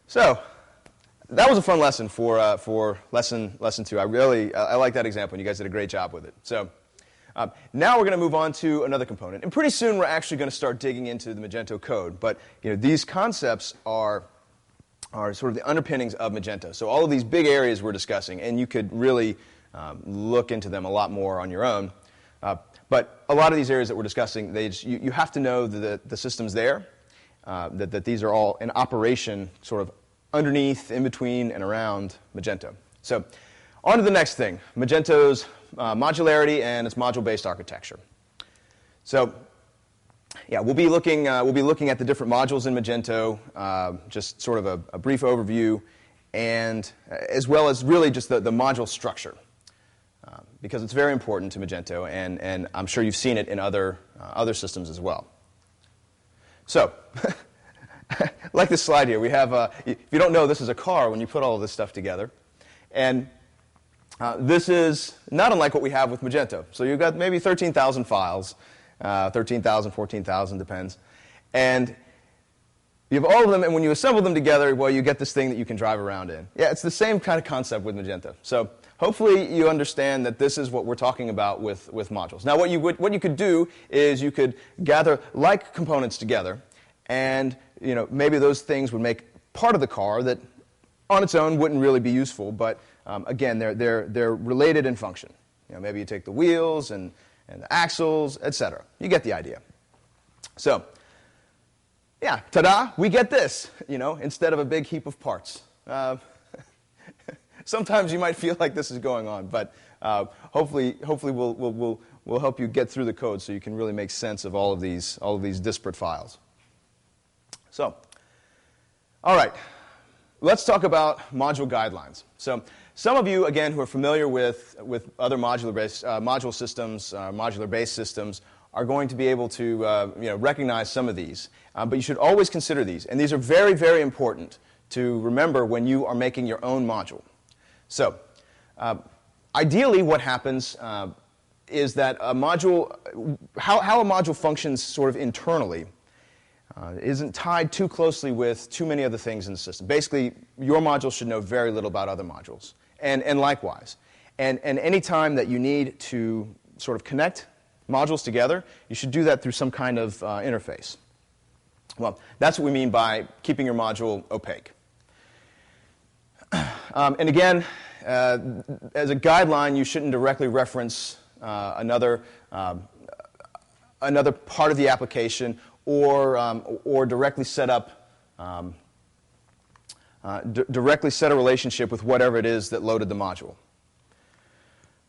So that was a fun lesson for lesson 2. I like that example, and you guys did a great job with it. So now we're going to move on to another component, and pretty soon we're actually going to start digging into the Magento code. But these concepts are sort of the underpinnings of Magento. So all of these big areas we're discussing, and you could really look into them a lot more on your own. But a lot of these areas that we're discussing, you have to know that the system's there, that these are all in operation sort of underneath, in between, and around Magento. So on to the next thing, Magento's modularity and its module-based architecture. So yeah, we'll be looking at the different modules in Magento, just sort of a brief overview, and as well as really just the module structure, because it's very important to Magento, and I'm sure you've seen it in other systems as well. So, like this slide here, we have, if you don't know, this is a car when you put all of this stuff together. And this is not unlike what we have with Magento. So you've got maybe 13,000 files, 13,000, 14,000, depends. And you have all of them, and when you assemble them together, well, you get this thing that you can drive around in. Yeah, it's the same kind of concept with Magento. So hopefully you understand that this is what we're talking about with modules. Now, what you could do is you could gather like components together, and maybe those things would make part of the car that on its own wouldn't really be useful, but again, they're related in function. Maybe you take the wheels and the axles, etc. You get the idea. So, yeah, ta-da, we get this, instead of a big heap of parts. Sometimes you might feel like this is going on, but hopefully we'll help you get through the code so you can really make sense of all of these disparate files. So, all right, let's talk about module guidelines. So, some of you, again, who are familiar with other module systems, modular-based systems, are going to be able to recognize some of these. But you should always consider these. And these are very, very important to remember when you are making your own module. So, ideally what happens is that a module, how a module functions sort of internally isn't tied too closely with too many other things in the system. Basically, your module should know very little about other modules, and likewise. And any time that you need to sort of connect modules together, you should do that through some kind of interface. Well, that's what we mean by keeping your module opaque. And again, as a guideline, you shouldn't directly reference another part of the application, or directly set up directly set a relationship with whatever it is that loaded the module.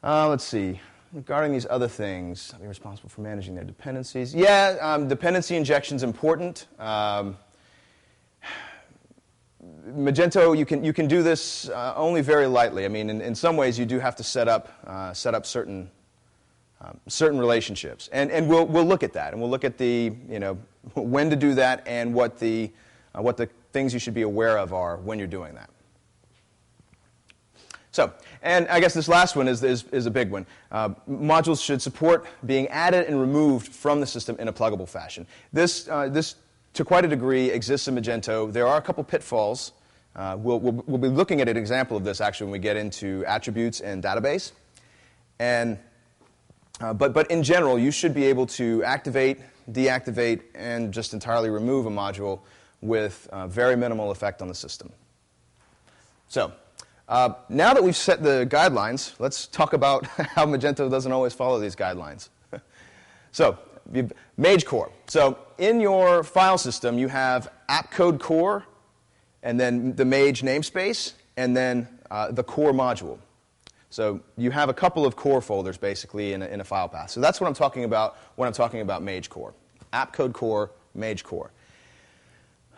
Let's see. Regarding these other things, I'll be responsible for managing their dependencies. Yeah, dependency injection is important. Magento, you can do this only very lightly. I mean, in some ways, you do have to set up certain relationships, and we'll look at that, and we'll look at the when to do that and what the things you should be aware of are when you're doing that. So, and I guess this last one is a big one. Modules should support being added and removed from the system in a pluggable fashion. This to quite a degree exists in Magento. There are a couple pitfalls. We'll be looking at an example of this actually when we get into attributes and database. And but in general, you should be able to activate, deactivate, and just entirely remove a module with very minimal effect on the system. So, now that we've set the guidelines, let's talk about how Magento doesn't always follow these guidelines. So, Mage core. So, in your file system, you have app code core, and then the Mage namespace, and then the core module. So you have a couple of core folders, basically, in a file path. So that's what I'm talking about when I'm talking about Mage core. App code core, Mage core.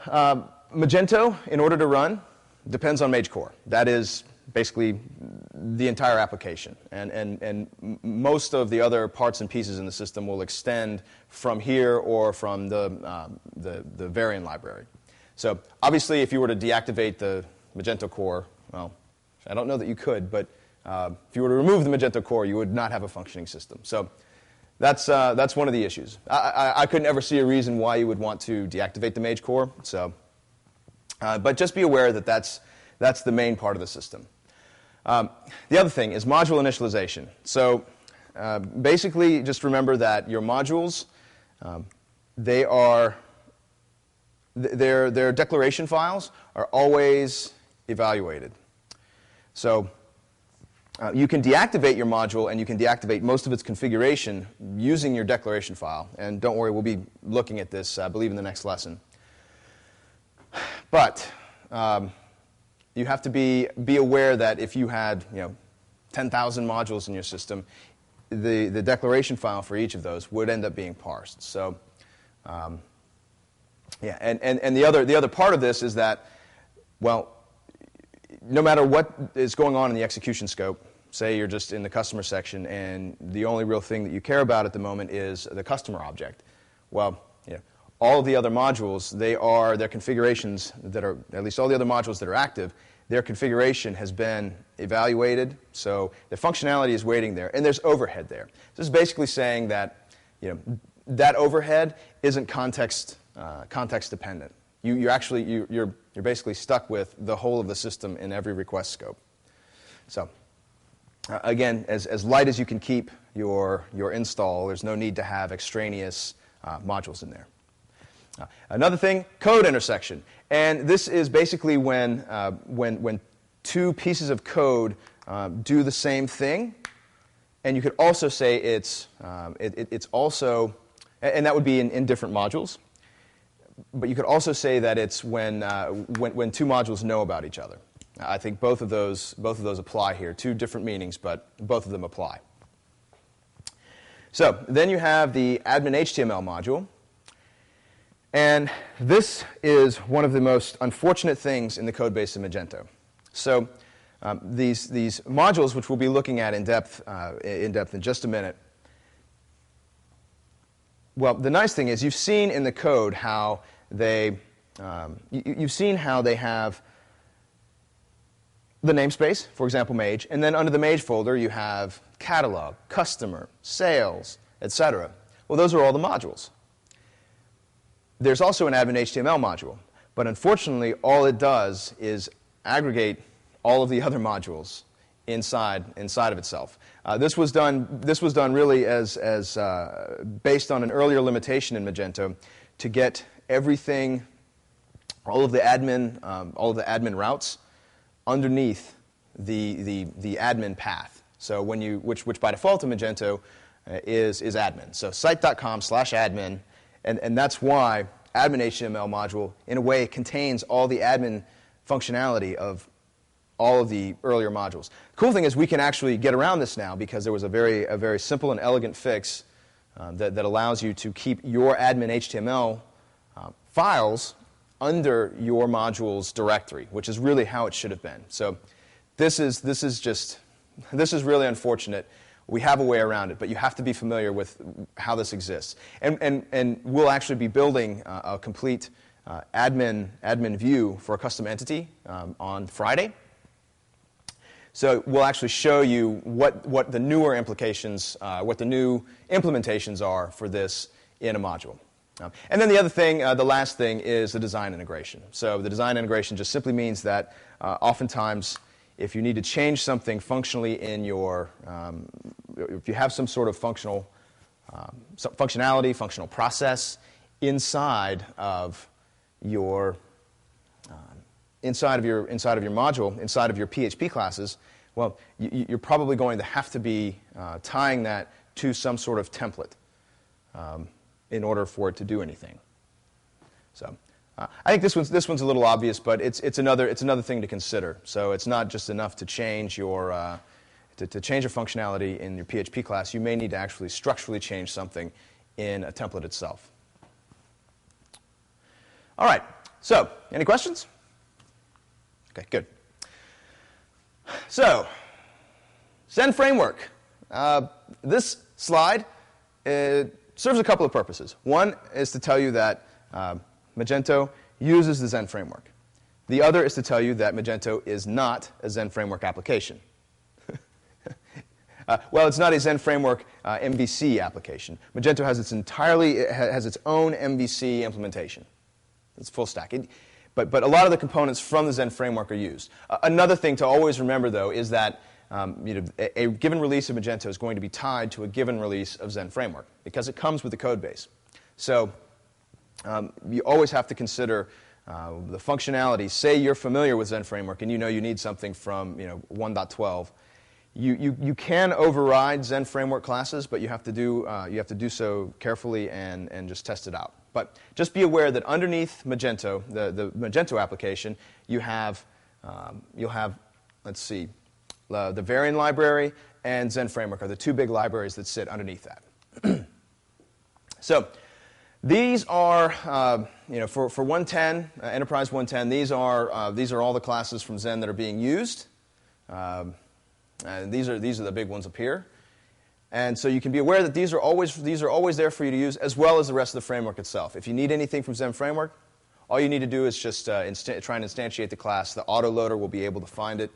Magento, in order to run, depends on Mage core. That is basically the entire application. And most of the other parts and pieces in the system will extend from here or from the variant library. So obviously, if you were to deactivate the Magento core, well, I don't know that you could, but if you were to remove the Magento core, you would not have a functioning system. So that's one of the issues. I couldn't ever see a reason why you would want to deactivate the Mage core. So But just be aware that that's the main part of the system. The other thing is module initialization. So basically, just remember that your modules, their declaration files are always evaluated. So you can deactivate your module, and you can deactivate most of its configuration using your declaration file. And don't worry, we'll be looking at this, I believe, in the next lesson. But you have to be aware that if you had 10,000 modules in your system, the declaration file for each of those would end up being parsed. So yeah, and the other part of this is that, well, no matter what is going on in the execution scope, say you're just in the customer section and the only real thing that you care about at the moment is the customer object. Well, all of the other modules, their configurations that are, at least all the other modules that are active, their configuration has been evaluated, so the functionality is waiting there, and there's overhead there. This is basically saying that that overhead isn't context dependent. You're basically stuck with the whole of the system in every request scope. So again, as light as you can keep your install, there's no need to have extraneous modules in there. Another thing, code intersection, and this is basically when two pieces of code do the same thing, and you could also say it's also, and that would be in different modules. But you could also say that it's when two modules know about each other. I think both of those apply here. Two different meanings, but both of them apply. So then you have the admin HTML module. And this is one of the most unfortunate things in the code base of Magento. So these modules, which we'll be looking at in depth in just a minute. Well, the nice thing is you've seen in the code how you've seen how they have the namespace, for example, Mage, and then under the Mage folder you have catalog, customer, sales, etc. Well, those are all the modules. There's also an admin HTML module, but unfortunately all it does is aggregate all of the other modules inside of itself. This was done really as based on an earlier limitation in Magento to get everything, all of the admin routes underneath the admin path. So which by default in Magento is admin. So site.com/admin. And that's why admin HTML module, in a way, contains all the admin functionality of all of the earlier modules. The cool thing is we can actually get around this now because there was a very simple and elegant fix that allows you to keep your admin HTML files under your module's directory, which is really how it should have been. So this is really unfortunate. We have a way around it, but you have to be familiar with how this exists. And we'll actually be building a complete admin view for a custom entity on Friday. So we'll actually show you what the newer implications, what the new implementations are for this in a module. And then the other thing, the last thing, is the design integration. So the design integration just simply means that oftentimes if you need to change something functionally in your, if you have some sort of functional functionality, functional process inside of your module, inside of your PHP classes, well, you're probably going to have to be tying that to some sort of template in order for it to do anything. So I think this one's a little obvious, but it's another thing to consider. So it's not just enough to change your to change your functionality in your PHP class. You may need to actually structurally change something in a template itself. All right. So any questions? Okay, good. So Zen framework. This slide serves a couple of purposes. One is to tell you that Magento uses the Zen framework. The other is to tell you that Magento is not a Zen framework application. Well, it's not a Zen framework MVC application. Magento has its own MVC implementation. It's full stack. But a lot of the components from the Zen framework are used. Another thing to always remember, though, is that a given release of Magento is going to be tied to a given release of Zen framework because it comes with the code base. So you always have to consider the functionality. Say you're familiar with Zen framework and you know you need something from 1.12. You can override Zen framework classes, but you have to do so carefully and just test it out. But just be aware that underneath Magento, the Magento application, you'll have, let's see, the Variant library and Zen framework are the two big libraries that sit underneath that. So these are, for 110, Enterprise 110, these are all the classes from Zen that are being used. And these are the big ones up here. And so you can be aware that these are always there for you to use, as well as the rest of the framework itself. If you need anything from Zen framework, all you need to do is just try and instantiate the class. The autoloader will be able to find it,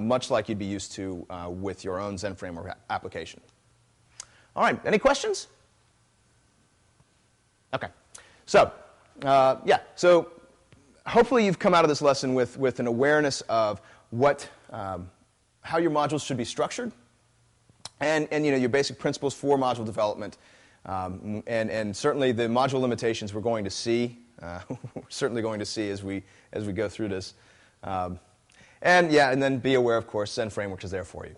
much like you'd be used to with your own Zen framework application. All right, any questions? Okay, so so hopefully you've come out of this lesson with an awareness of how your modules should be structured, and your basic principles for module development, and certainly the module limitations we're going to see. We're certainly going to see as we go through this, and then be aware, of course, Zen framework is there for you.